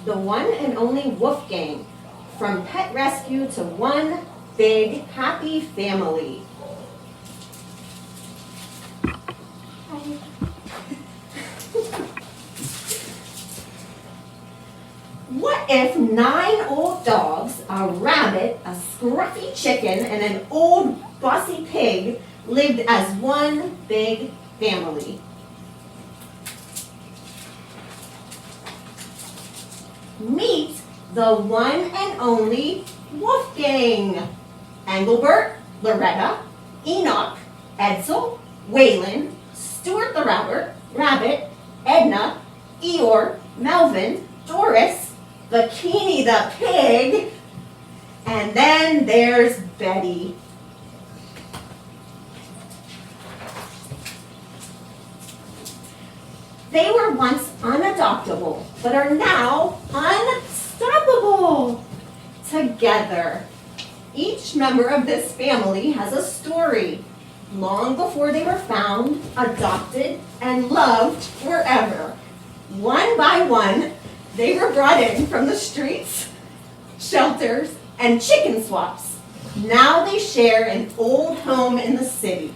the one and only Wolfgang, from pet rescue to one big happy family. What if 9 old dogs, a rabbit, a scruffy chicken, and an old bossy pig lived as one big family? Meet the one and only Wolfgang. Engelbert, Loretta, Enoch, Edsel, Waylon, Stuart the Rabbit, Edna, Eeyore, Melvin, Doris, Bikini the pig, and then there's Betty. They were once unadoptable, but are now unstoppable. Together, each member of this family has a story. Long before they were found, adopted, and loved forever. One by one, they were brought in from the streets, shelters, and chicken swaps. Now they share an old home in the city.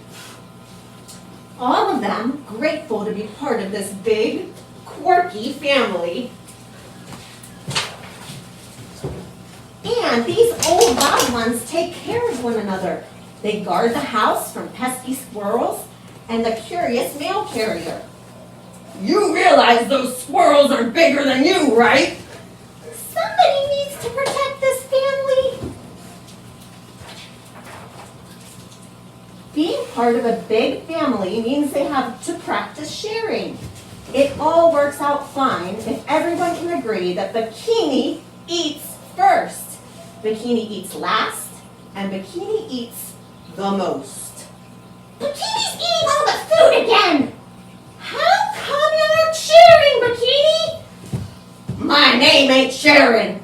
All of them grateful to be part of this big, quirky family. And these old loved ones take care of one another. They guard the house from pesky squirrels and the curious mail carrier. You realize those squirrels are bigger than you, right? Somebody needs to protect this family. Being part of a big family means they have to practice sharing. It all works out fine if everyone can agree that Bikini eats first, Bikini eats last, and Bikini eats the most. Bikini's eating all the food again! How come you aren't sharing, Bikini? My name ain't Sharon.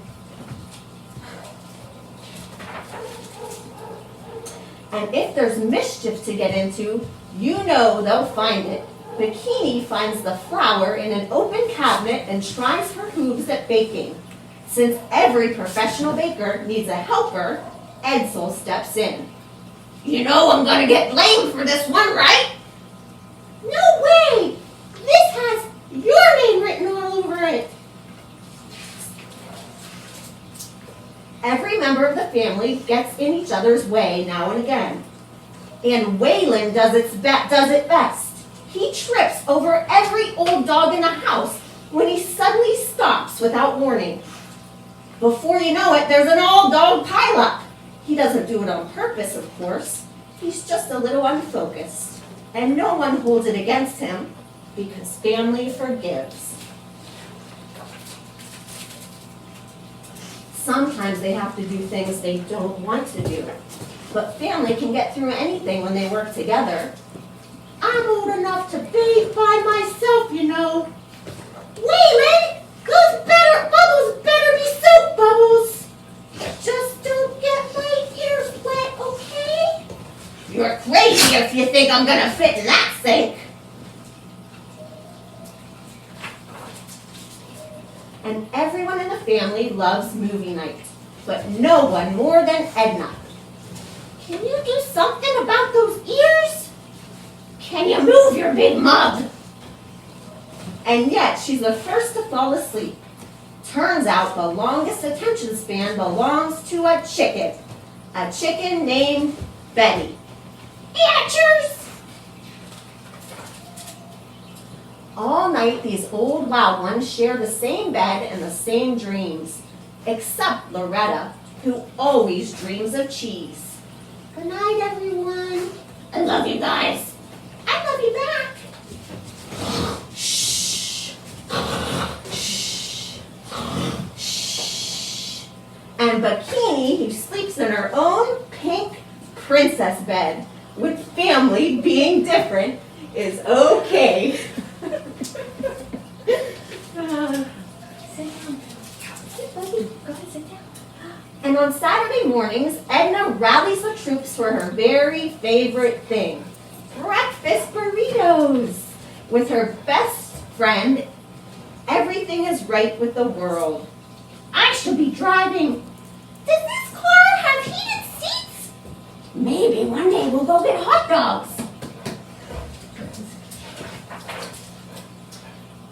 And if there's mischief to get into, you know they'll find it. Bikini finds the flour in an open cabinet and tries her hooves at baking. Since every professional baker needs a helper, Edsel steps in. You know I'm gonna get blamed for this one, right? No way! This has your name written all over it. Every member of the family gets in each other's way now and again. And Waylon does it best. He trips over every old dog in the house when he suddenly stops without warning. Before you know it, there's an all-dog pileup. He doesn't do it on purpose, of course. He's just a little unfocused. And no one holds it against him because family forgives. Sometimes they have to do things they don't want to do. But family can get through anything when they work together. I'm old enough to bathe by myself, you know. Waylon, bubbles better be soap bubbles. Just don't get my ears wet, okay? You're crazy if you think I'm gonna fit in that sink. And everyone in the family loves movie night, but no one more than Edna. Can you do something about those ears? Can you move your big mug? And yet she's the first to fall asleep. Turns out the longest attention span belongs to a chicken named Betty. Cheers! All night, these old loud ones share the same bed and the same dreams, except Loretta, who always dreams of cheese. Good night, everyone. I love you guys. I love you back. Shh. Shh. Shh. And Bikini, who sleeps in her own pink princess bed, with family being different, is okay. Sit down. Sit, buddy. Go ahead, sit down. And on Saturday mornings, Edna rallies the troops for her very favorite thing, breakfast burritos. With her best friend, everything is right with the world. I should be driving. Does this car have heated seats? Maybe one day we'll go get hot dogs.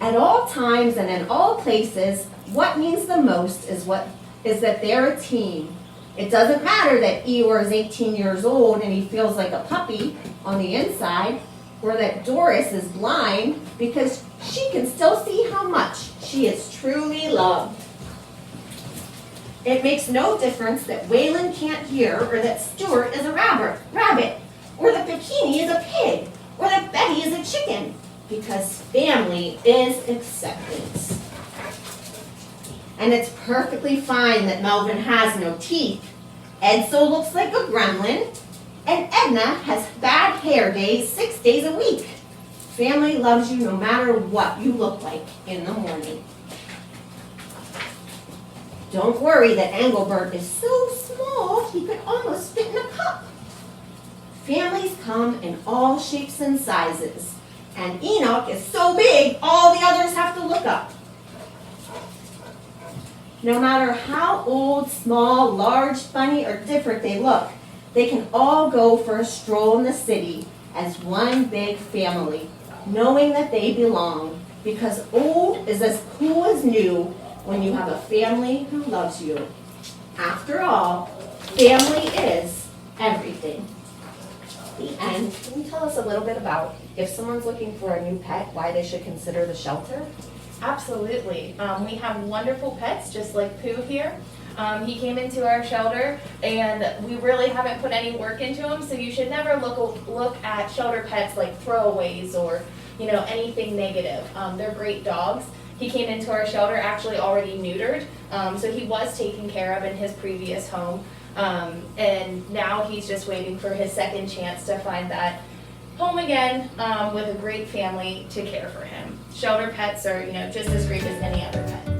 At all times and in all places, what means the most is that they're a team. It doesn't matter that Eeyore is 18 years old and he feels like a puppy on the inside, or that Doris is blind because she can still see how much she is truly loved. It makes no difference that Waylon can't hear, or that Stuart is a rabbit, or that Bikini is a pig, or that Betty is a chicken, because family is acceptance. And it's perfectly fine that Melvin has no teeth. Edzo looks like a gremlin, and Edna has bad hair days 6 days a week. Family loves you no matter what you look like in the morning. Don't worry that Engelbert is so small he could almost fit in a cup. Families come in all shapes and sizes, and Enoch is so big all the others have to look up. No matter how old, small, large, funny, or different they look, they can all go for a stroll in the city as one big family, knowing that they belong, because old is as cool as new when you have a family who loves you. After all, family is everything. The end. Can you tell us a little bit about, if someone's looking for a new pet, why they should consider the shelter? Absolutely. We have wonderful pets, just like Pooh here. He came into our shelter, and we really haven't put any work into him, so you should never look at shelter pets like throwaways or anything negative. They're great dogs. He came into our shelter actually already neutered, so he was taken care of in his previous home, and now he's just waiting for his second chance to find that home again with a great family to care for him. Shelter pets are just as great as any other pet.